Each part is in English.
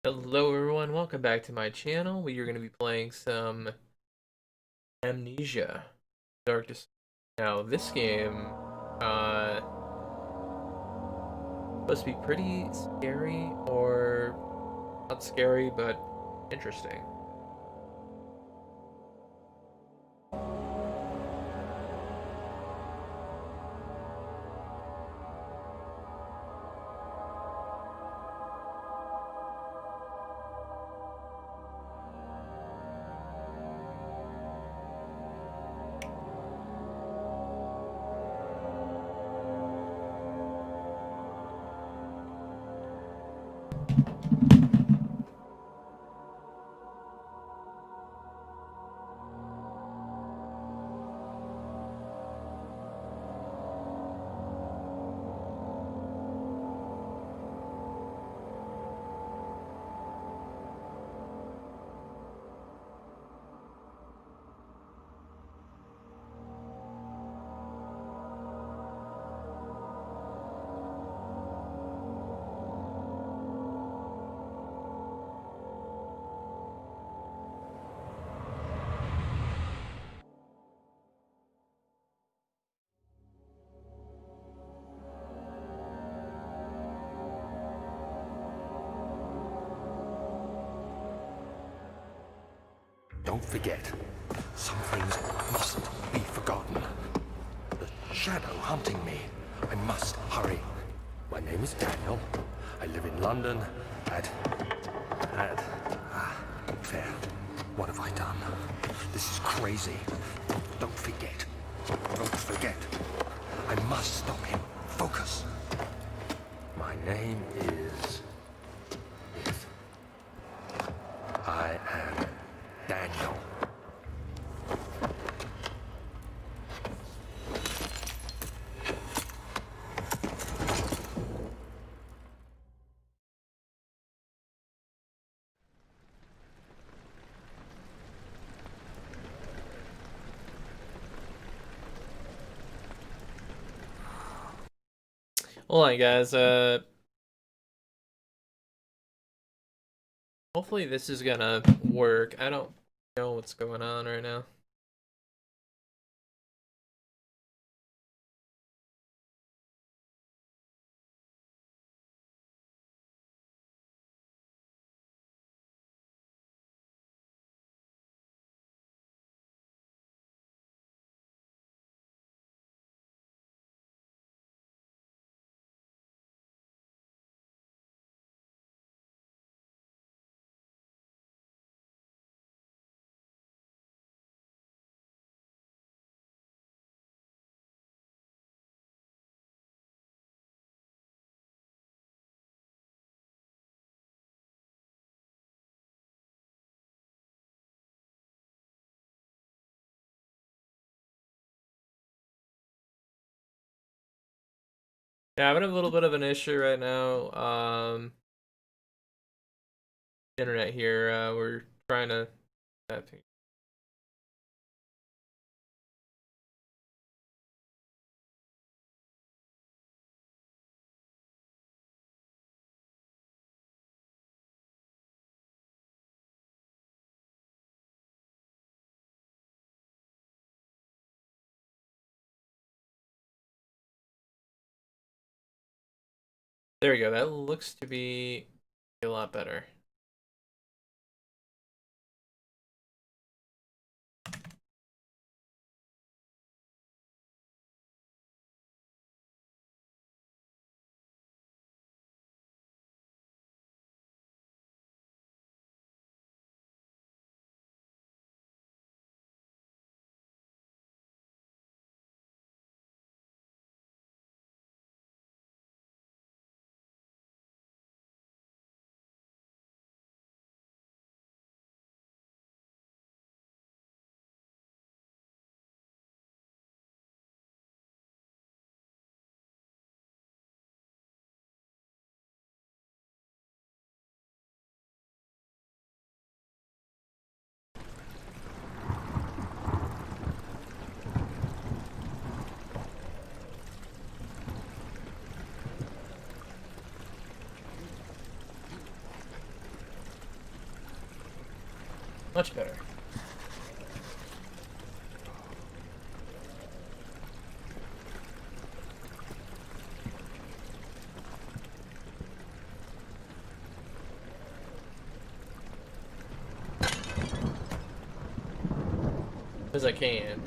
Hello everyone, welcome back to my channel. We are going to be playing some Amnesia Dark Dis- Now this game supposed to be pretty scary, or not scary but interesting. Don't forget, some things mustn't be forgotten. The shadow hunting me. I must hurry. My name is Daniel. I live in London there. What have I done? This is crazy. Don't forget. Don't forget. I must stop him. Focus. My name is... I am Daniel. Hold on guys, hopefully this is gonna work. I don't know what's going on right now. Yeah, I'm having a little bit of an issue right now. Internet here, we're trying to... There we go, that looks to be a lot better. Much better. As I can.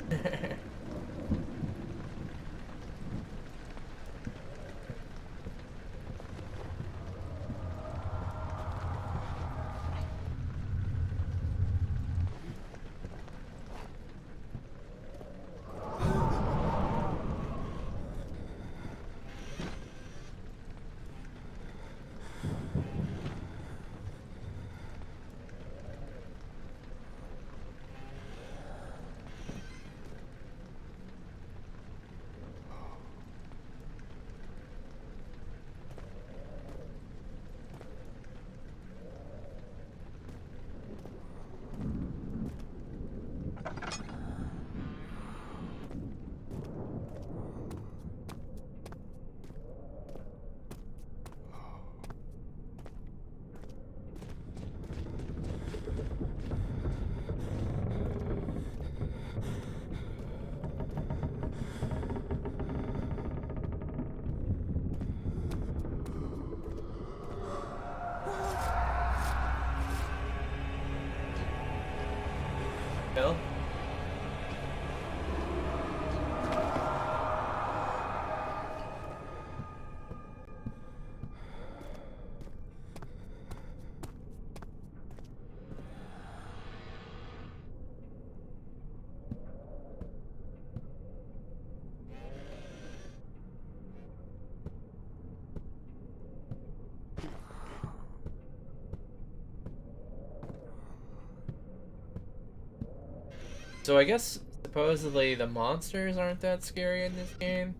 Hell? So I guess supposedly the monsters aren't that scary in this game.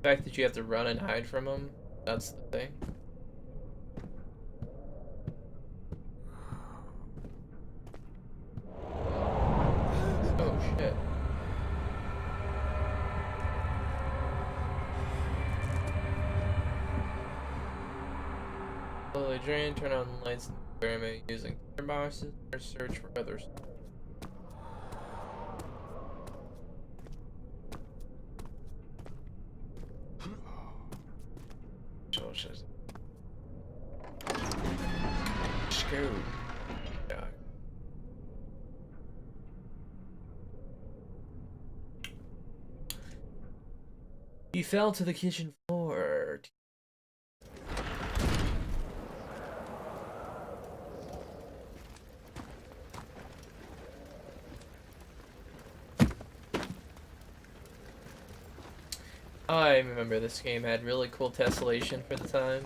The fact that you have to run and hide from them, that's the thing. Oh shit. Slowly drain, turn on the lights in the environment using boxes or search for others. Screw. Yeah. He fell to the kitchen floor. I remember this game had really cool tessellation for the time.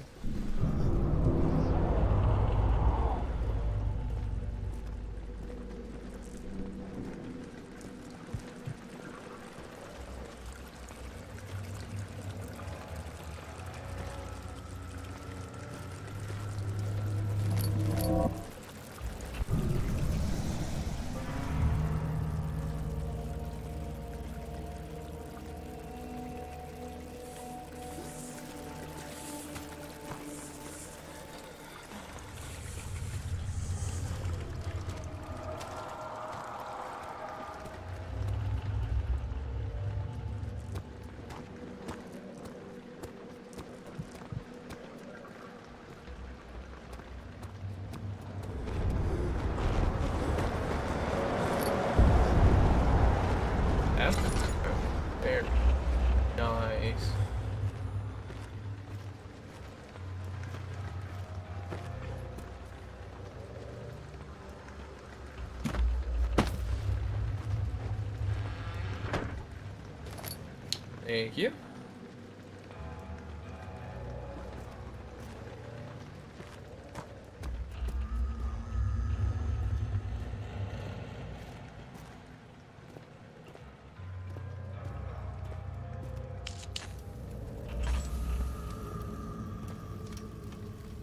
Very nice. Thank you.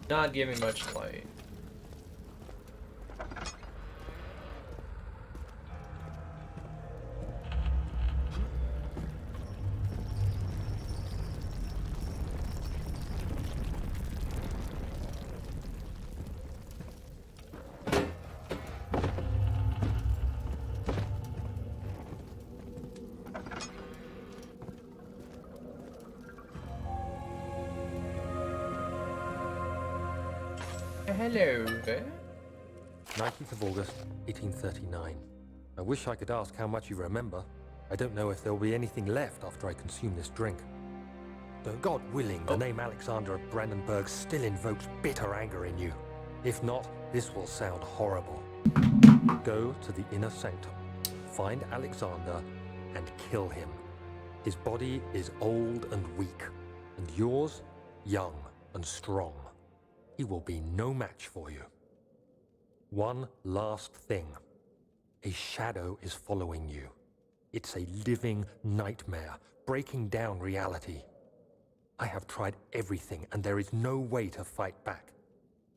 Not giving much light. Hello there. 19th of August, 1839. I wish I could ask how much you remember. I don't know if there will be anything left after I consume this drink. Though God willing, the name Alexander of Brandenburg still invokes bitter anger in you. If not, this will sound horrible. Go to the inner sanctum, find Alexander, and kill him. His body is old and weak, and yours, young and strong. He will be no match for you. One last thing. A shadow is following you. It's a living nightmare, breaking down reality. I have tried everything, and there is no way to fight back.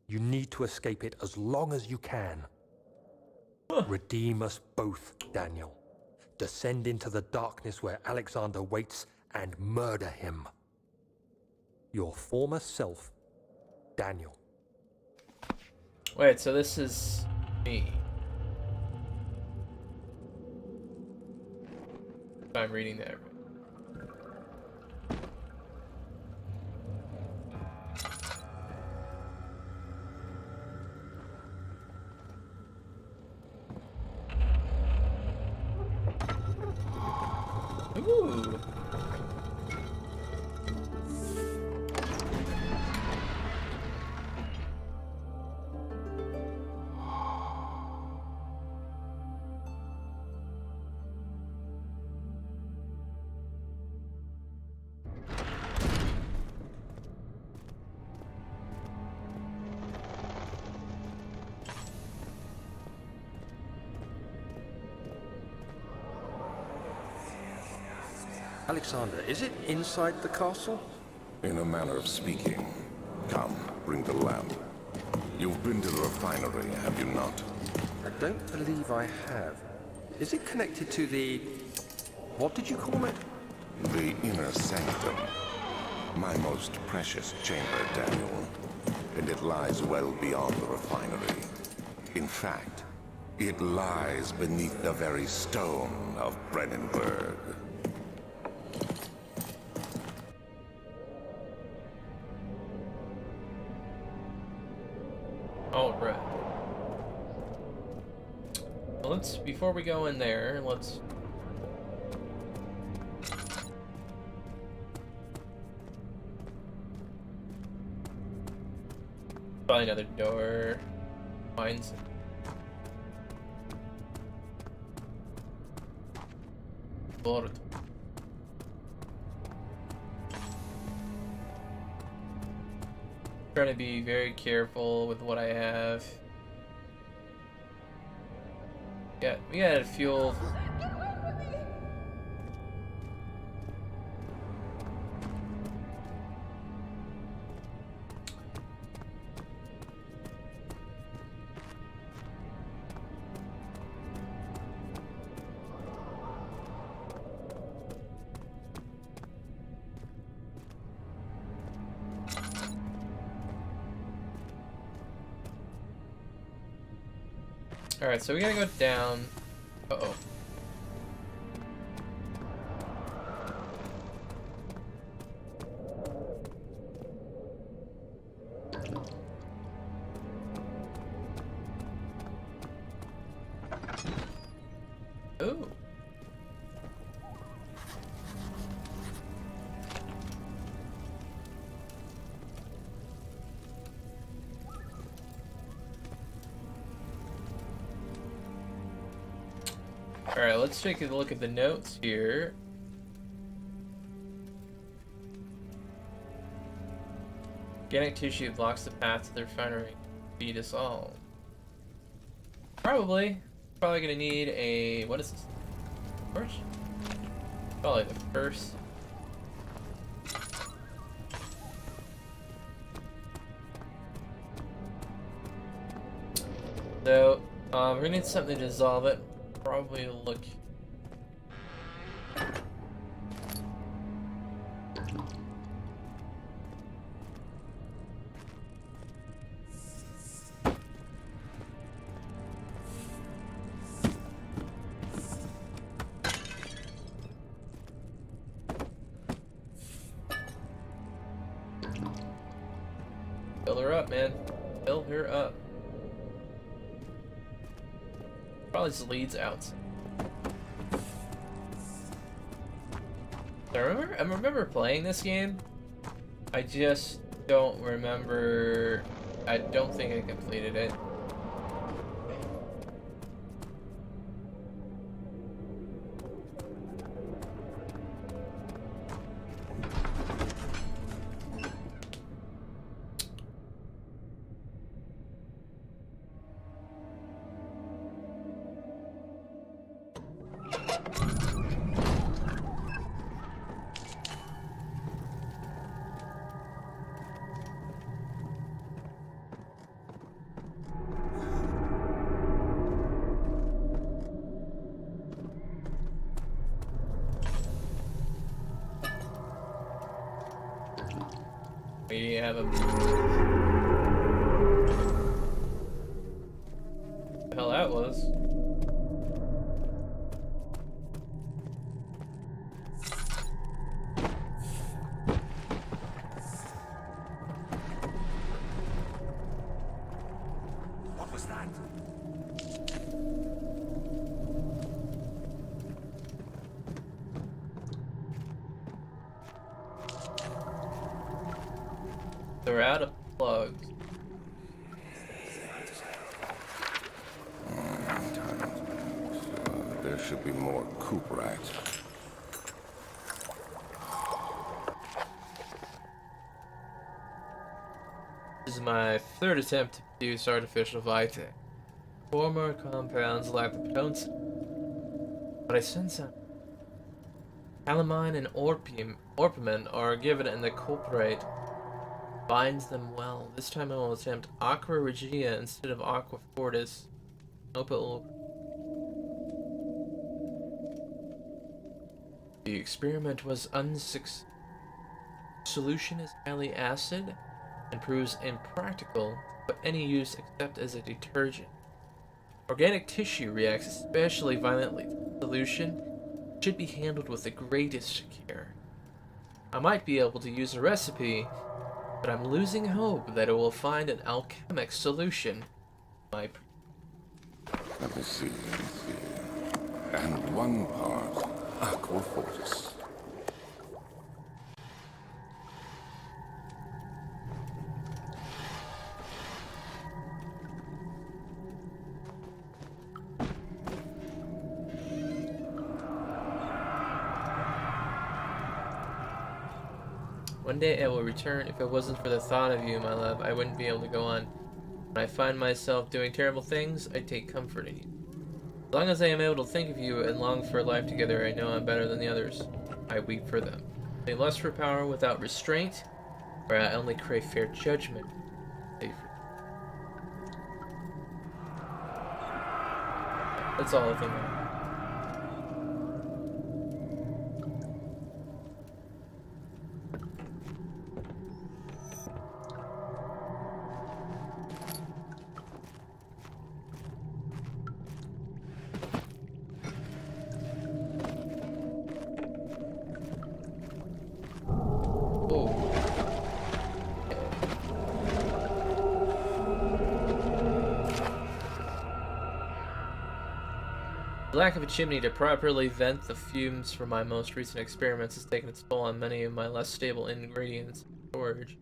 You need to escape it as long as you can. Redeem us both, Daniel. Descend into the darkness where Alexander waits and murder him. Your former self, Daniel. Wait, so this is me. If I'm reading that right. Ooh. Alexander, is it inside the castle? In a manner of speaking. Come, bring the lamp. You've been to the refinery, have you not? I don't believe I have. Is it connected to the... what did you call it? The inner sanctum. My most precious chamber, Daniel. And it lies well beyond the refinery. In fact, it lies beneath the very stone of Brandenburg. All right. Well, before we go in there, let's probably another door. Finds Lord. Trying to be very careful with what I have. Yeah, we got fuel. Alright, so we gotta go down. Uh-oh. Ooh. Alright, let's take a look at the notes here. Organic tissue blocks the path to the refinery. Feed us all. Probably gonna need a... what is this? Torch? Probably the first. So, we're gonna need something to dissolve it. Probably look. Fill her up, man. fill her up. Probably just leads out. I remember playing this game. I just don't remember. I don't think I completed it. We have a... What the hell that was? What was that? They're out of plugs. There should be more coop racks. This is my third attempt to produce artificial vitae. 4 more compounds lack the potency, but I sense that calamine and orpiment are given and the culprit binds them well. This time I will attempt aqua regia instead of aqua fortis. Hope it will. The experiment was unsuccessful. Solution is highly acid and proves impractical for any use except as a detergent. Organic tissue reacts especially violently. The solution should be handled with the greatest care. I might be able to use a recipe, but I'm losing hope that it will find an alchemic solution. Let me see. And 1 part aqua fortis. One day I will return. If it wasn't for the thought of you, my love, I wouldn't be able to go on. When I find myself doing terrible things, I take comfort in you. As long as I am able to think of you and long for a life together, I know I'm better than the others. I weep for them. They lust for power without restraint, or I only crave fair judgment. That's all I think of. The lack of a chimney to properly vent the fumes from my most recent experiments has taken its toll on many of my less stable ingredients in storage.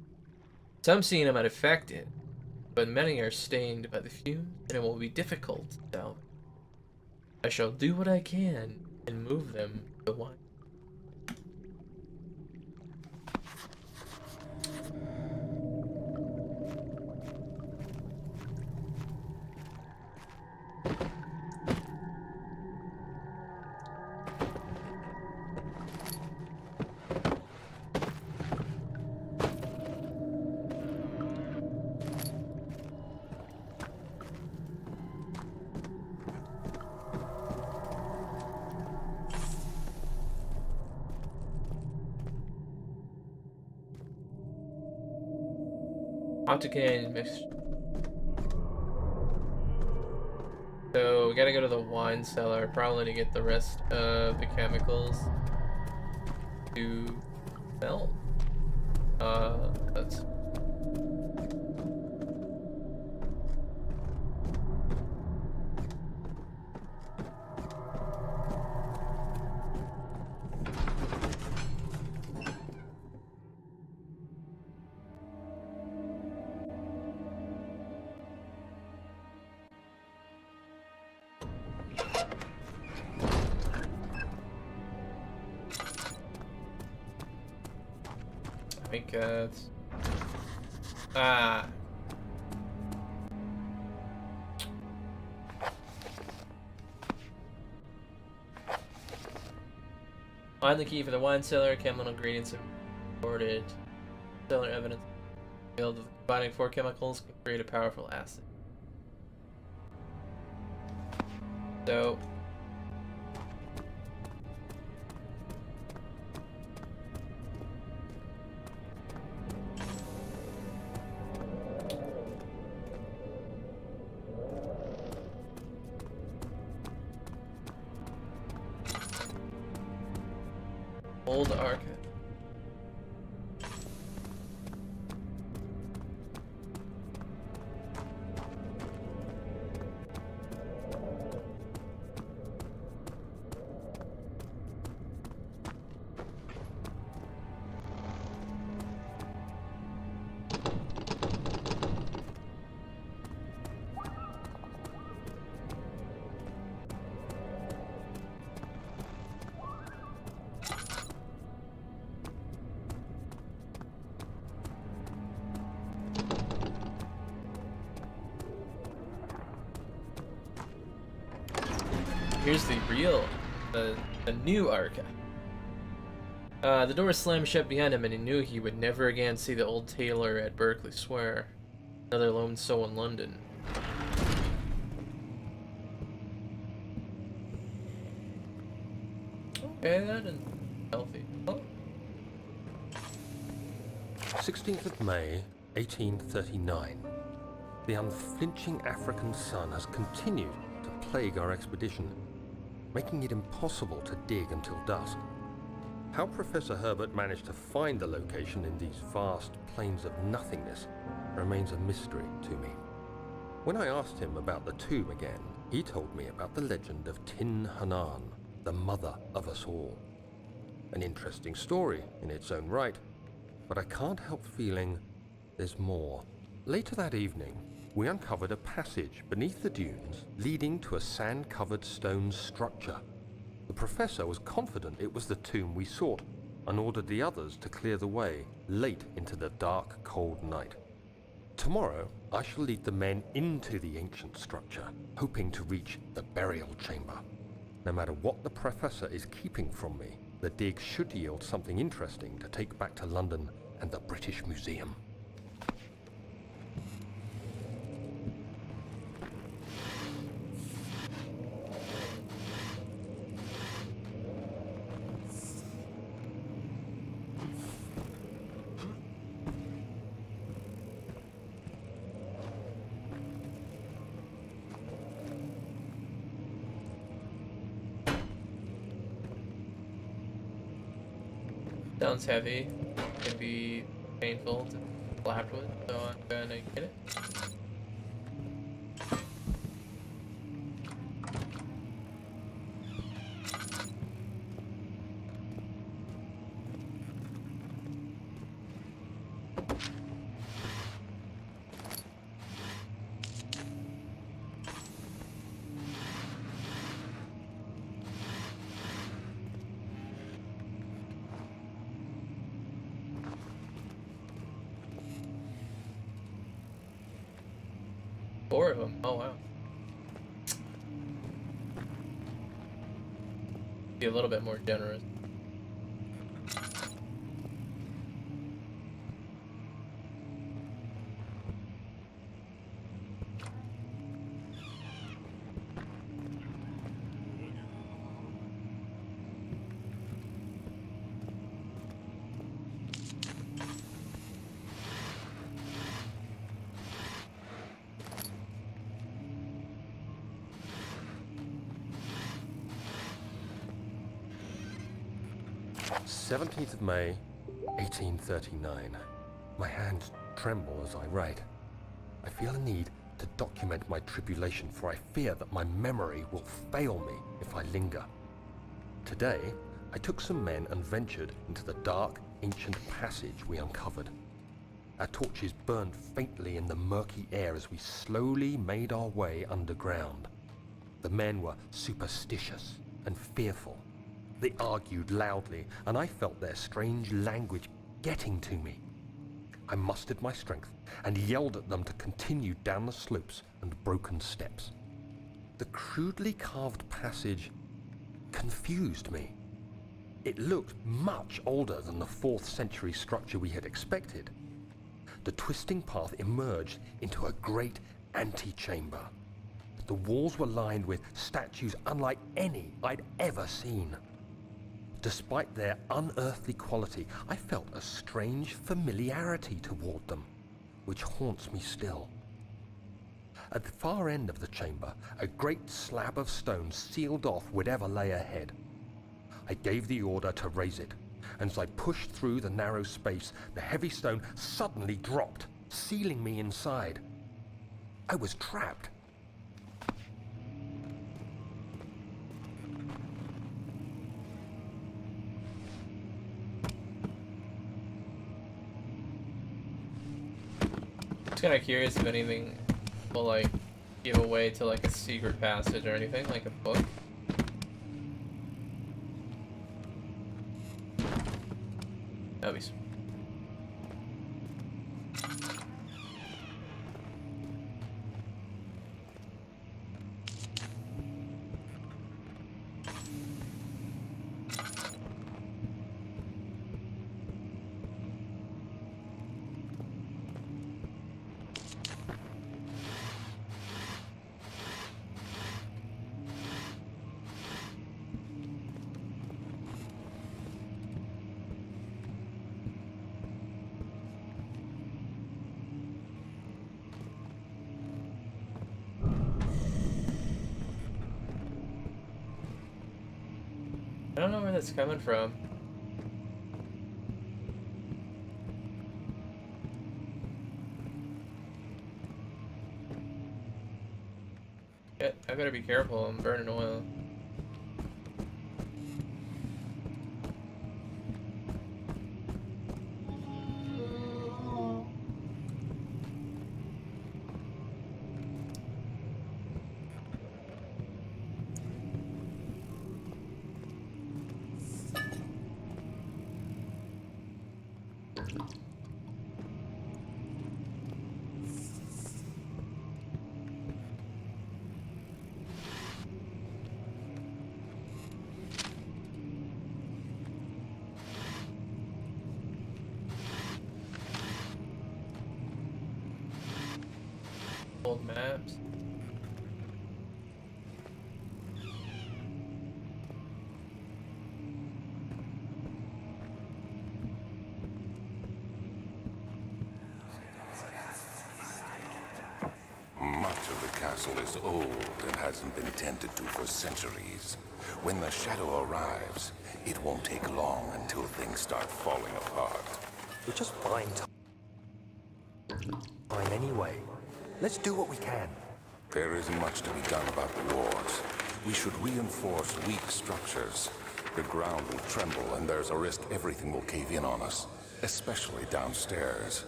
Some seem unaffected, but many are stained by the fumes, and it will be difficult to salvage. I shall do what I can and move them to one. Octocane mixture. So we gotta go to the wine cellar probably to get the rest of the chemicals to melt. That's My God. Ah. Find the key for the wine cellar. Chemical ingredients are recorded. Cellar evidence revealed that combining 4 chemicals can create a powerful acid. So. Old archive. Here's the real, the new archive. The door slammed shut behind him, and he knew he would never again see the old tailor at Berkeley Square, another lone soul in London. Okay, that is healthy. Oh. 16th of May, 1839. The unflinching African sun has continued to plague our expedition, making it impossible to dig until dusk. How Professor Herbert managed to find the location in these vast plains of nothingness remains a mystery to me. When I asked him about the tomb again, he told me about the legend of Tin Hanan, the mother of us all. An interesting story in its own right, but I can't help feeling there's more. Later that evening, we uncovered a passage beneath the dunes leading to a sand-covered stone structure. The professor was confident it was the tomb we sought and ordered the others to clear the way late into the dark, cold night. Tomorrow, I shall lead the men into the ancient structure, hoping to reach the burial chamber. No matter what the professor is keeping from me, the dig should yield something interesting to take back to London and the British Museum. Sounds heavy. Can be painful to slap with, so I'm gonna get it. Four of them. Oh wow. Be a little bit more generous. "17th of May, 1839. My hands tremble as I write. I feel a need to document my tribulation, for I fear that my memory will fail me if I linger. Today, I took some men and ventured into the dark, ancient passage we uncovered. Our torches burned faintly in the murky air as we slowly made our way underground. The men were superstitious and fearful. They argued loudly, and I felt their strange language getting to me. I mustered my strength and yelled at them to continue down the slopes and broken steps. The crudely carved passage confused me. It looked much older than the 4th century structure we had expected. The twisting path emerged into a great antechamber. The walls were lined with statues unlike any I'd ever seen. Despite their unearthly quality, I felt a strange familiarity toward them, which haunts me still. At the far end of the chamber, a great slab of stone sealed off whatever lay ahead. I gave the order to raise it, and as I pushed through the narrow space, the heavy stone suddenly dropped, sealing me inside. I was trapped. Just kind of curious if anything will like give away to like a secret passage or anything, like a book. That'd be sweet. I don't know where that's coming from. Yeah, I better be careful, I'm burning oil. Old maps. Much of the castle is old and hasn't been tended to for centuries. When the shadow arrives, it won't take long until things start falling apart. We're just buying time anyway. Let's do what we can. There isn't much to be done about the walls. We should reinforce weak structures. The ground will tremble and there's a risk everything will cave in on us, especially downstairs.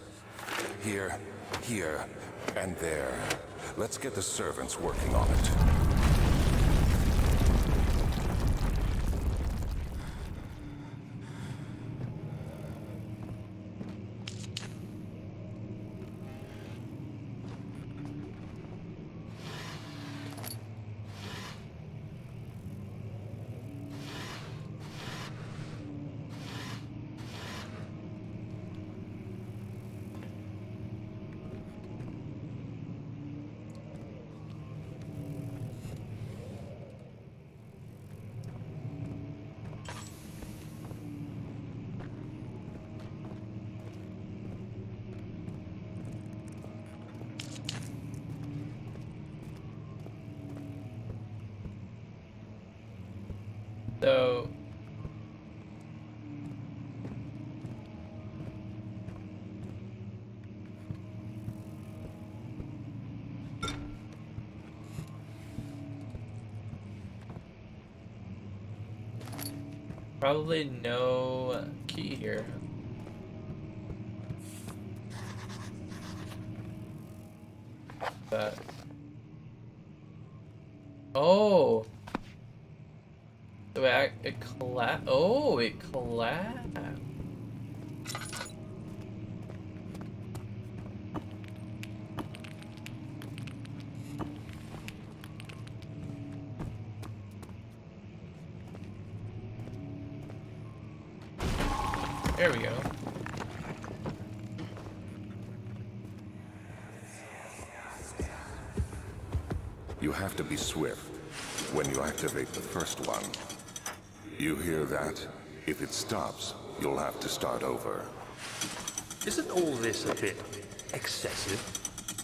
Here, and there. Let's get the servants working on it. So probably no key here. But oh. So it collapsed. Oh, it collapsed. There we go. You have to be swift when you activate the first one. You hear that? If it stops, you'll have to start over. Isn't all this a bit excessive?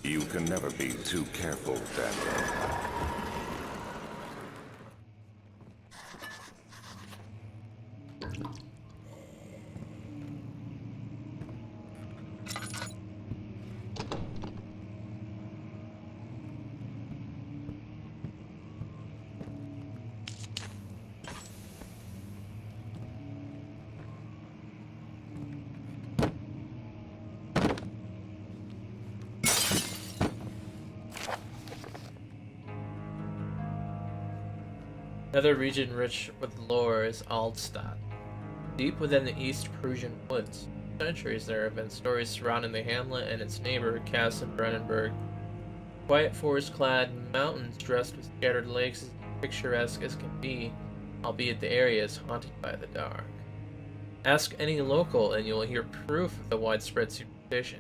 You can never be too careful, Daniel. Another region rich with lore is Aldstadt. Deep within the East Prussian woods, for centuries there have been stories surrounding the hamlet and its neighbor, Castle Brennenburg. Quiet forest-clad mountains dressed with scattered lakes as picturesque as can be, albeit the area is haunted by the dark. Ask any local and you will hear proof of the widespread superstition.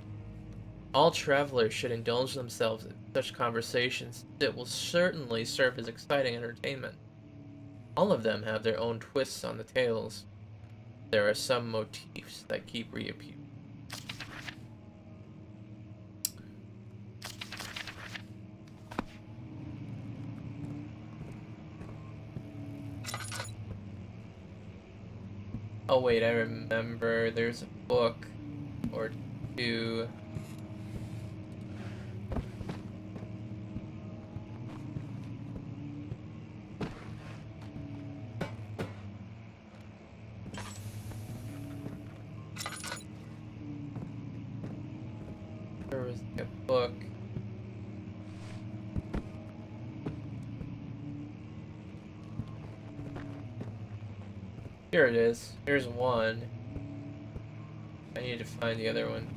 All travelers should indulge themselves in such conversations that will certainly serve as exciting entertainment. All of them have their own twists on the tales. There are some motifs that keep reappearing. Oh wait, I remember there's a book or two. There was a book. Here it is. Here's one. I need to find the other one.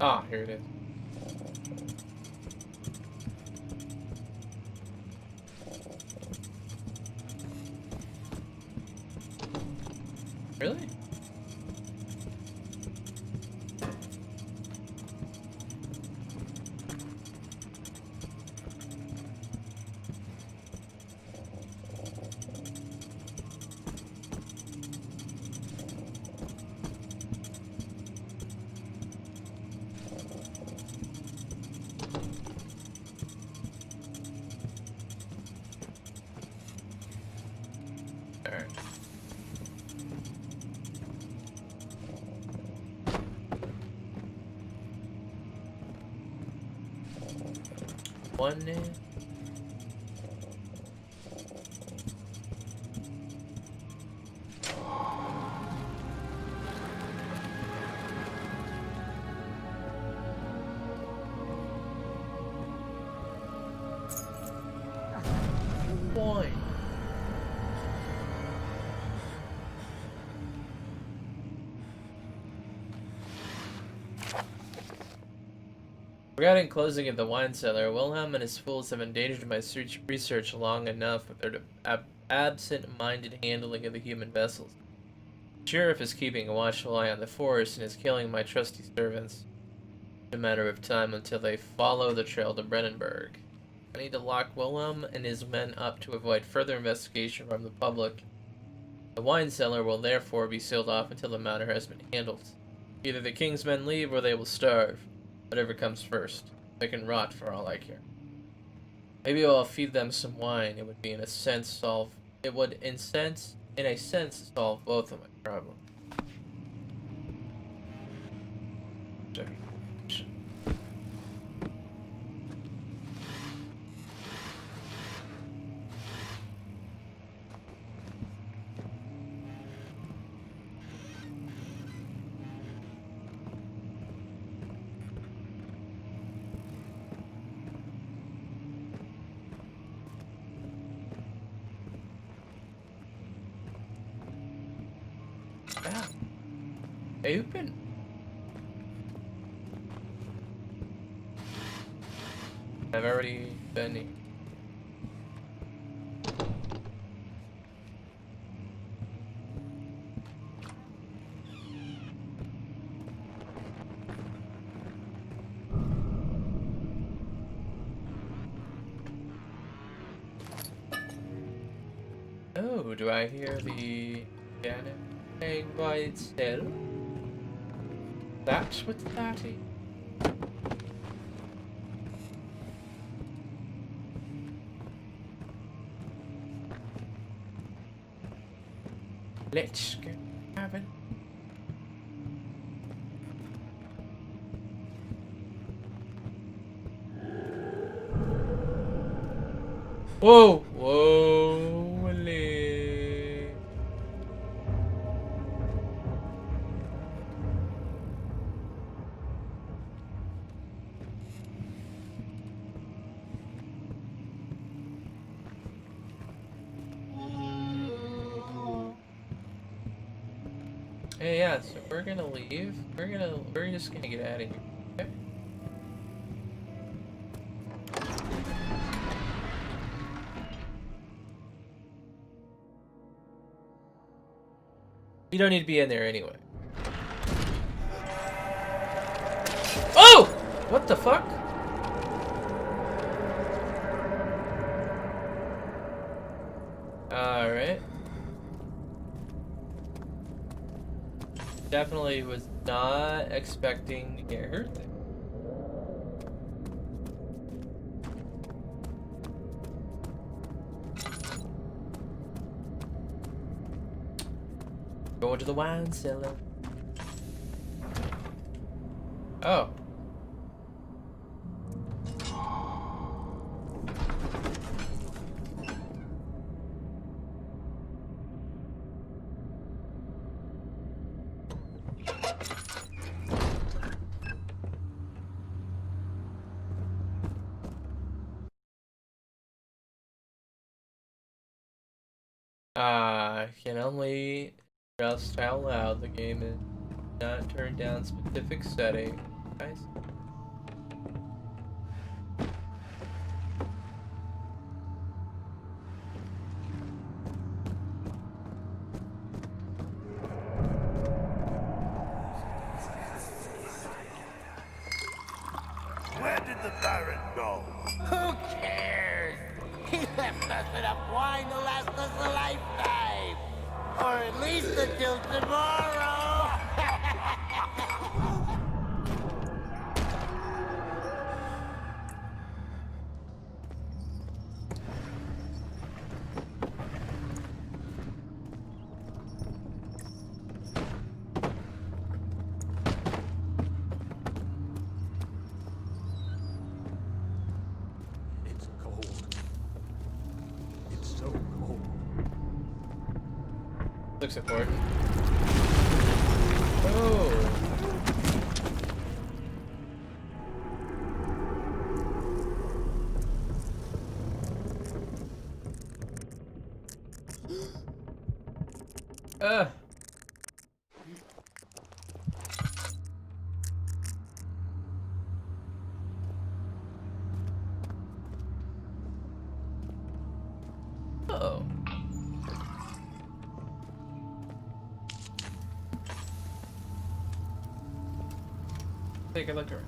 Ah, here it is. Really? Alright. One. One. Regarding closing of the wine cellar, Wilhelm and his fools have endangered my research long enough with their absent-minded handling of the human vessels. The sheriff is keeping a watchful eye on the forest and is killing my trusty servants. It's a matter of time until they follow the trail to Brennenburg. I need to lock Wilhelm and his men up to avoid further investigation from the public. The wine cellar will therefore be sealed off until the matter has been handled. Either the king's men leave or they will starve. Whatever comes first. They can rot for all I care. Maybe I'll feed them some wine. It would be in a sense solve. It would in a sense solve both of my problems. Yeah. Open. I've already been. Oh, do I hear the piano playing by itself? That's what's that is. Let's go have it. Whoa! Whoa! Willie. Hey, yeah, so we're gonna leave. We're just gonna get out of here. Okay? You don't need to be in there anyway. Oh! What the fuck? Alright. Definitely was not expecting to get hurt there. Going to the wine cellar. Oh. Can only just out loud the game is not turn down specific setting. Guys. Where did the Baron go? Who cares? He left us enough wine to last us a lifetime. Or at least until tomorrow. It's cold. It's so cold. Looks important. Oh. Oh. Take a look around.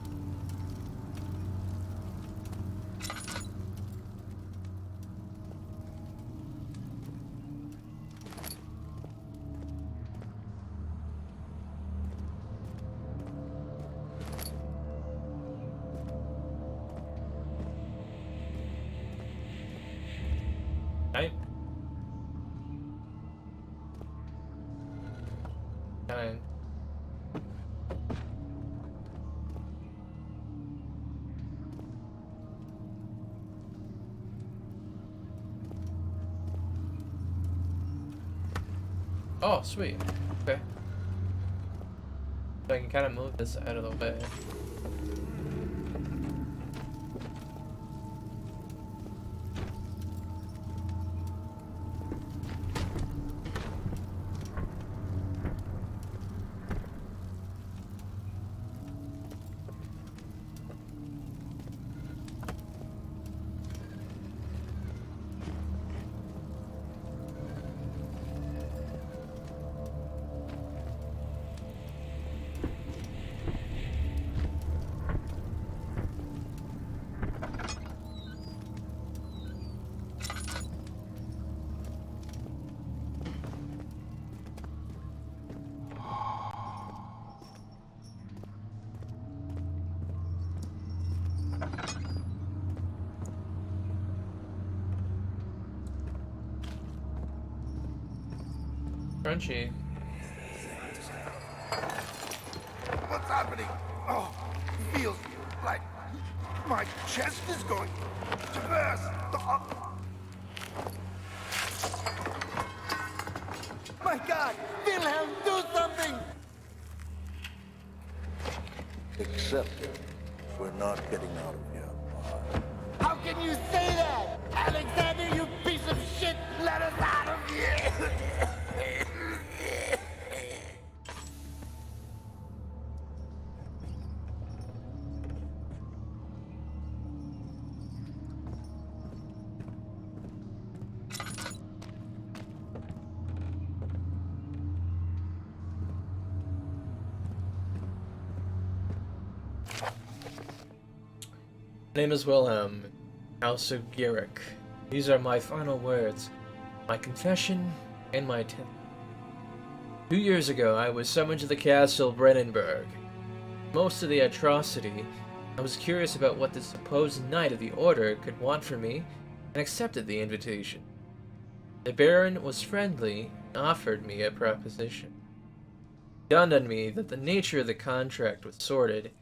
Oh, sweet. Okay. So I can kind of move this out of the way. Crunchy. What's happening? Oh, feels like my chest is going to burst. My God! Wilhelm, do something! Except we're not getting out of here. How can you say that? Alexander, you piece of shit! Let us out of here! My name is Wilhelm, House of Giric. These are my final words, my confession, and my attempt. 2 years ago, I was summoned to the castle Brennenburg. Most of the atrocity, I was curious about what the supposed knight of the order could want from me, and accepted the invitation. The Baron was friendly and offered me a proposition. It dawned on me that the nature of the contract was sordid,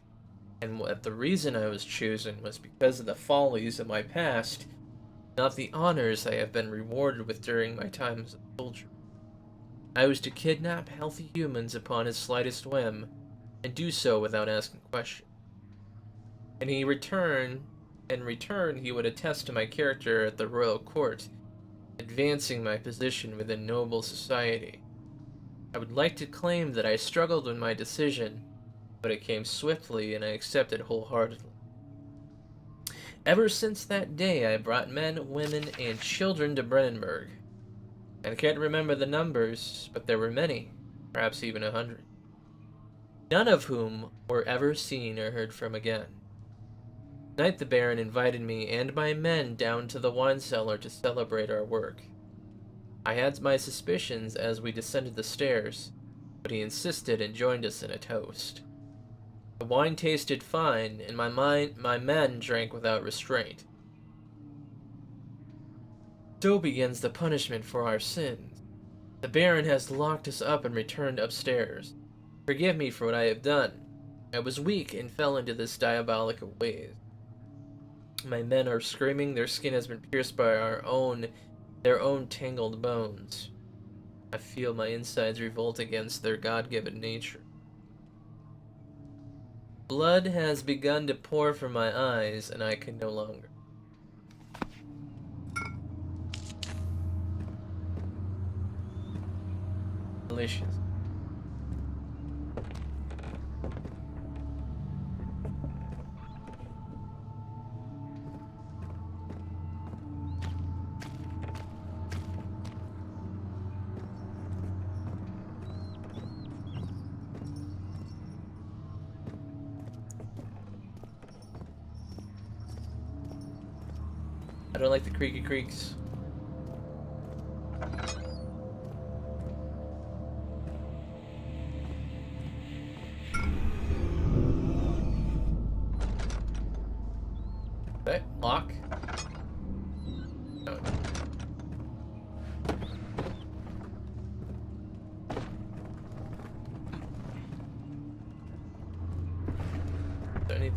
and that the reason I was chosen was because of the follies of my past, not the honors I have been rewarded with during my time as a soldier. I was to kidnap healthy humans upon his slightest whim, and do so without asking questions. And in return, he would attest to my character at the royal court, advancing my position within noble society. I would like to claim that I struggled with my decision, but it came swiftly and I accepted wholeheartedly. Ever since that day, I brought men, women, and children to Brennenburg. I can't remember the numbers, but there were many, perhaps even 100. None of whom were ever seen or heard from again. Tonight the Baron invited me and my men down to the wine cellar to celebrate our work. I had my suspicions as we descended the stairs, but he insisted and joined us in a toast. The wine tasted fine, and my men drank without restraint. So begins the punishment for our sins. The Baron has locked us up and returned upstairs. Forgive me for what I have done. I was weak and fell into this diabolical ways. My men are screaming, their skin has been pierced by their own tangled bones. I feel my insides revolt against their God-given nature. Blood has begun to pour from my eyes, and I can no longer. Delicious. I don't like the creaky creaks. Okay, lock. No. Don't need.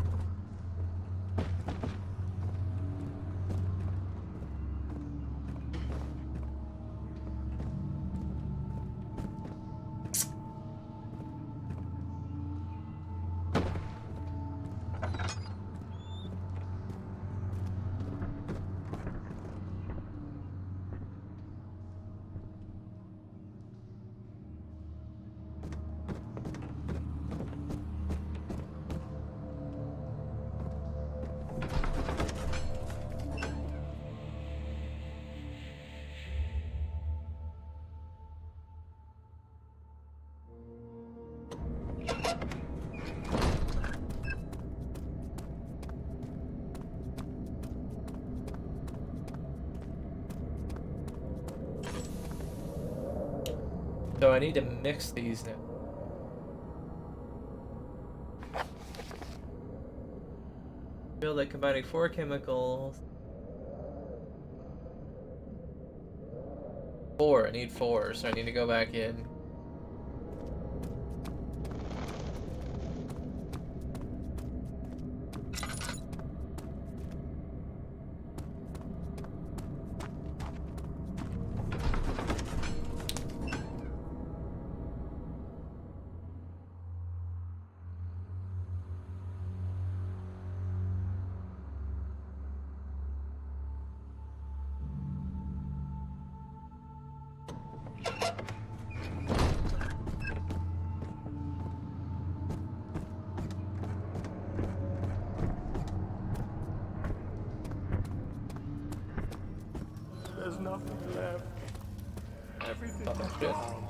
So I need to mix these now. Feel like combining 4 chemicals. 4, I need 4, so I need to go back in. There's nothing left. Everything is shit. gone.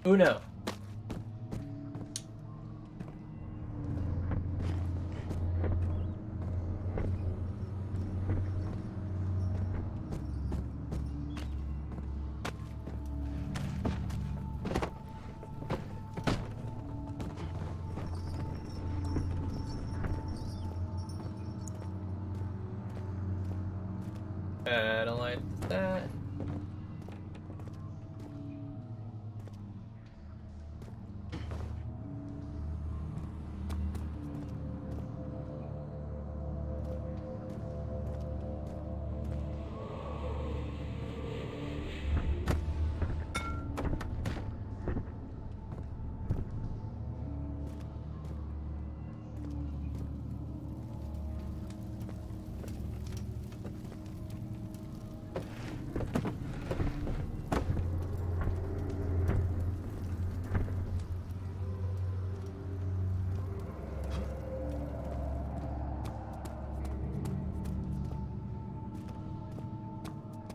Uno. I don't like that.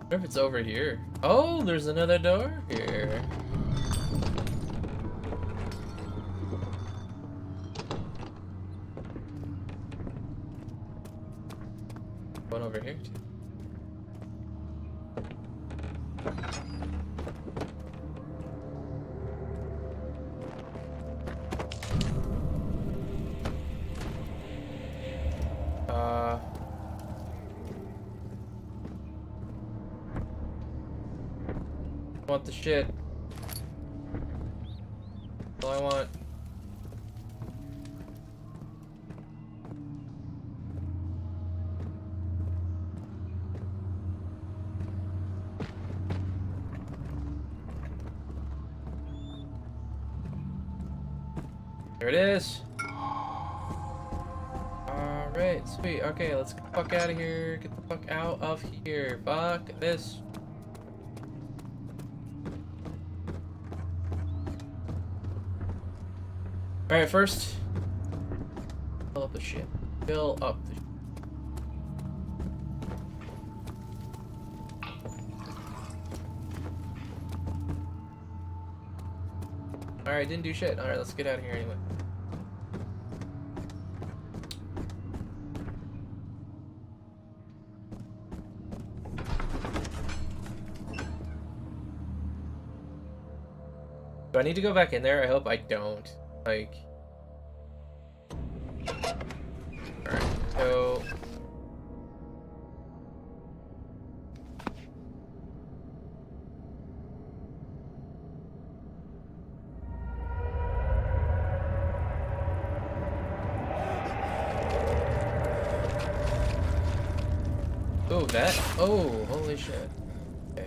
I wonder if it's over here. Oh, there's another door here. One over here too. I want the shit. That's all I want. There it is. Alright, sweet. Okay, let's get the fuck out of here. Get the fuck out of here. Fuck this. Alright, first, fill up the shit. Fill up the shit. Alright, didn't do shit. Alright, let's get out of here anyway. Do I need to go back in there? I hope I don't. Like... Alright, so... Oh, that? Oh, holy shit. Okay.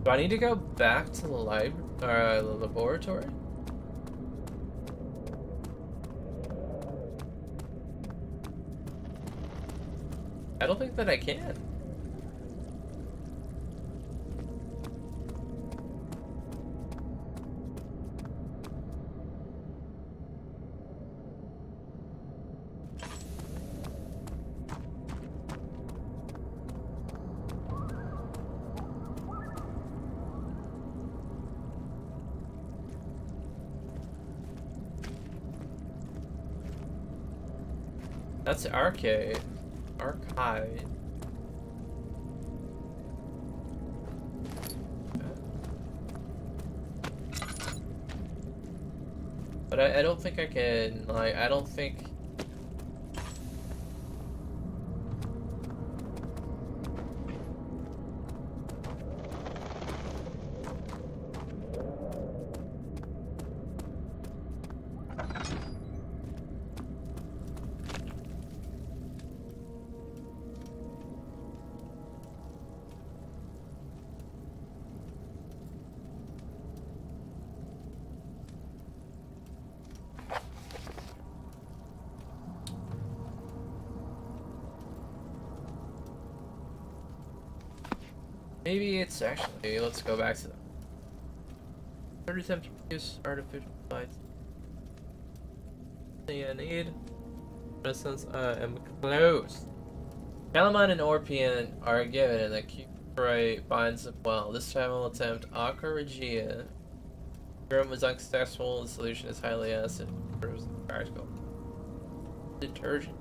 Do I need to go back to the the laboratory? I don't think that I can. That's arcade. Archive. But I don't think I can, like, I don't think... Maybe it's actually, let's go back to the 30 times produce artificial lights. I need. In a sense, I am close. Calamine and Orpian are given, and the Cuprite binds them well. This time I'll attempt Aqua Regia. Serum was unsuccessful, the solution is highly acid. Proves practical. Detergent.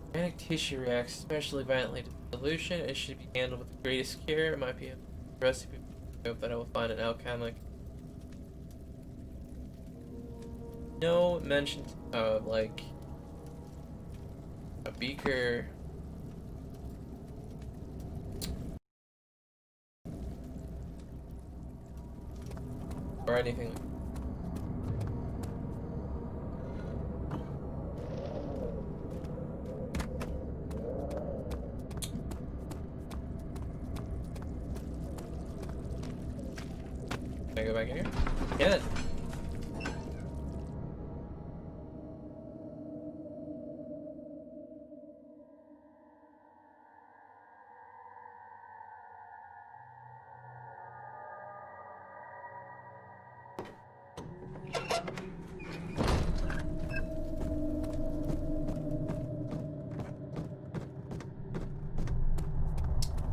Organic tissue reacts especially violently to the solution. It should be handled with the greatest care. It might be a recipe. I hope that I will find an alchemic. No mention of, like, a beaker. Or anything. Can I go back in here? Can.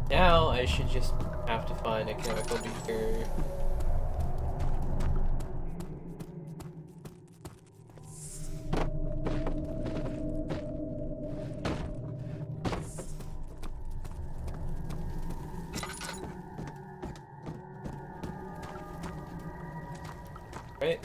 Now I should just have to find a chemical beaker. Right?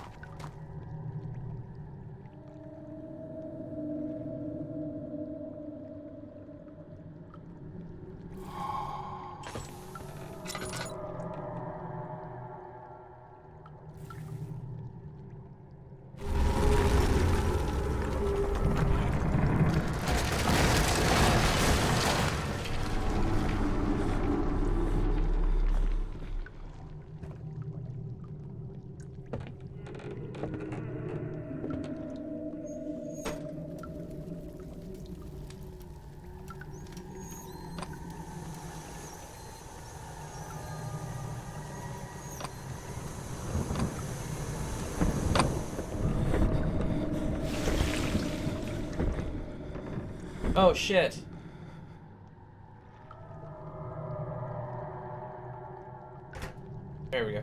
Oh shit. There we go.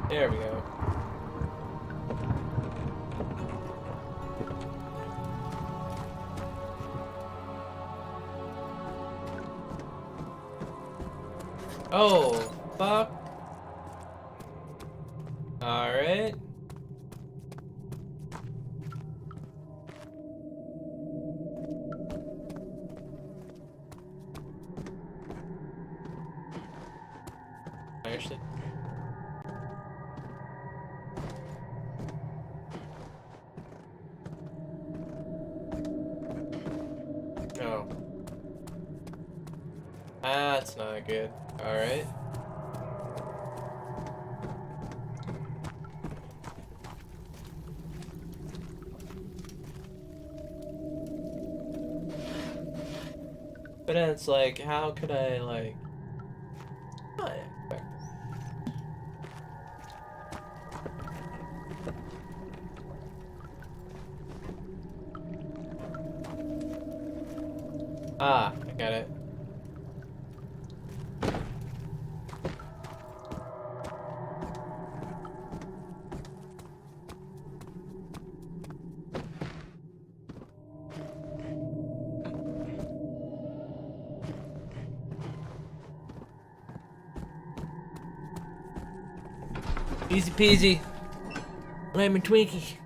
There we go. Oh, fuck. Alright. Actually. No. That's not good. Alright. But then it's like, how could I, like... not expect this. Ah, I got it. Easy peasy. Lemon Twinkie.